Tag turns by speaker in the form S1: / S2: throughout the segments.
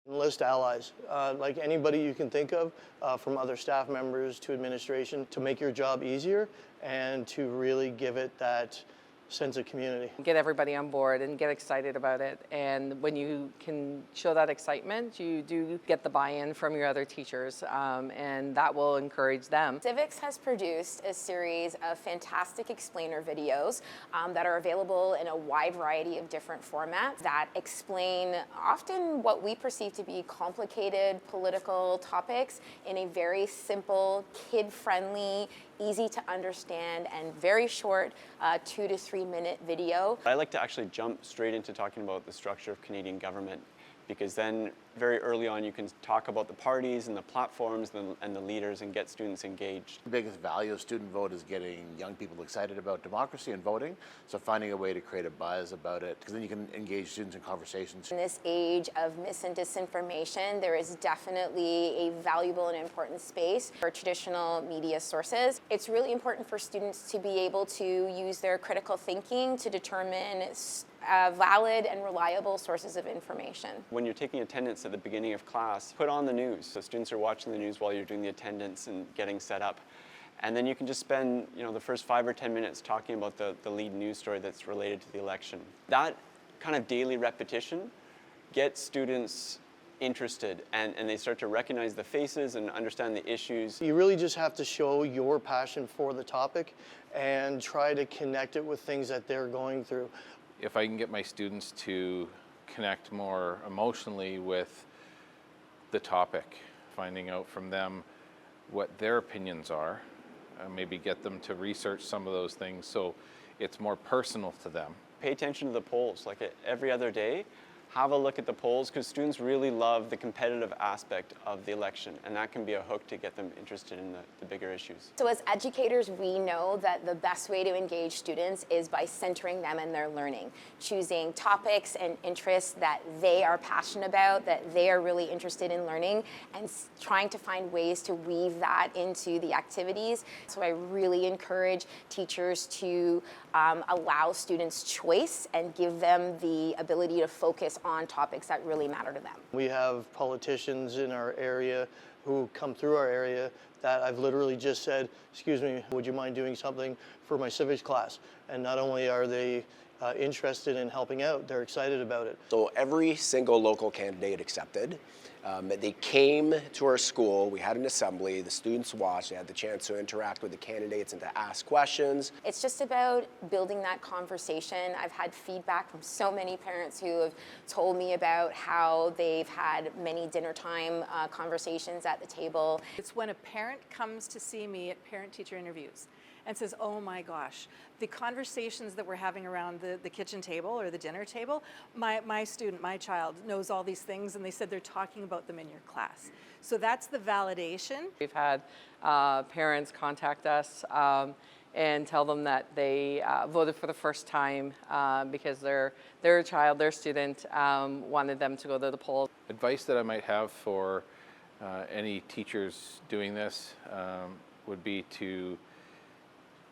S1: Enlist allies, like anybody you can think of, from other staff members to administration, to make your job easier and to really give it that sense of community.
S2: Get everybody on board and get excited about it. And when you can show that excitement, you do get the buy-in from your other teachers, and that will encourage them.
S3: CIVIX has produced a series of fantastic explainer videos that are available in a wide variety of different formats that explain often what we perceive to be complicated political topics in a very simple, kid-friendly, easy to understand and very short 2 to 3 minute video.
S4: I like to actually jump straight into talking about the structure of Canadian government, because then very early on you can talk about the parties and the platforms and the leaders and get students engaged.
S5: The biggest value of student vote is getting young people excited about democracy and voting, so finding a way to create a buzz about it, because then you can engage students in conversations.
S3: In this age of mis and disinformation, there is definitely a valuable and important space for traditional media sources. It's really important for students to be able to use their critical thinking to determine valid and reliable sources of information.
S4: When you're taking attendance at the beginning of class, put on the news. So students are watching the news while you're doing the attendance and getting set up. And then you can just spend, the first 5 or 10 minutes talking about the lead news story that's related to the election. That kind of daily repetition gets students interested, and they start to recognize the faces and understand the issues.
S1: You really just have to show your passion for the topic and try to connect it with things that they're going through.
S6: If I can get my students to connect more emotionally with the topic, finding out from them what their opinions are, maybe get them to research some of those things so it's more personal to them.
S4: Pay attention to the polls, like every other day. Have a look at the polls, because students really love the competitive aspect of the election, and that can be a hook to get them interested in the bigger issues.
S3: So as educators, we know that the best way to engage students is by centering them in their learning, choosing topics and interests that they are passionate about, that they are really interested in learning, and trying to find ways to weave that into the activities. So I really encourage teachers to allow students choice and give them the ability to focus on topics that really matter to them.
S1: We have politicians in our area who come through our area that I've literally just said, excuse me, would you mind doing something for my civics class? And not only are they interested in helping out, they're excited about it.
S7: So every single local candidate accepted. They came to our school, we had an assembly, the students watched, they had the chance to interact with the candidates and to ask questions.
S3: It's just about building that conversation. I've had feedback from so many parents who have told me about how they've had many dinner time conversations at the table.
S8: It's when a parent comes to see me at parent-teacher interviews and says, oh my gosh, the conversations that we're having around the kitchen table or the dinner table, my student, my child knows all these things, and they said they're talking about them in your class. So that's the validation.
S2: We've had parents contact us and tell them that they voted for the first time because their child, their student, wanted them to go to the polls.
S6: Advice that I might have for any teachers doing this would be to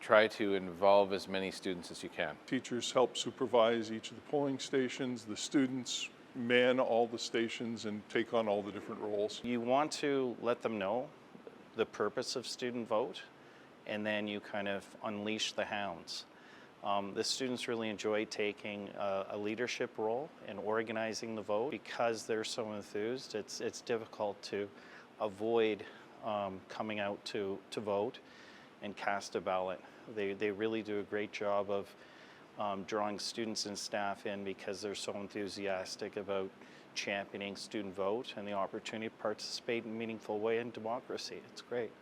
S6: try to involve as many students as you can.
S9: Teachers help supervise each of the polling stations. The students man all the stations and take on all the different roles.
S10: You want to let them know the purpose of student vote, and then you kind of unleash the hounds. The students really enjoy taking a leadership role in organizing the vote. Because they're so enthused, it's difficult to avoid coming out to vote and cast a ballot. They really do a great job of drawing students and staff in because they're so enthusiastic about championing student vote and the opportunity to participate in a meaningful way in democracy. It's great.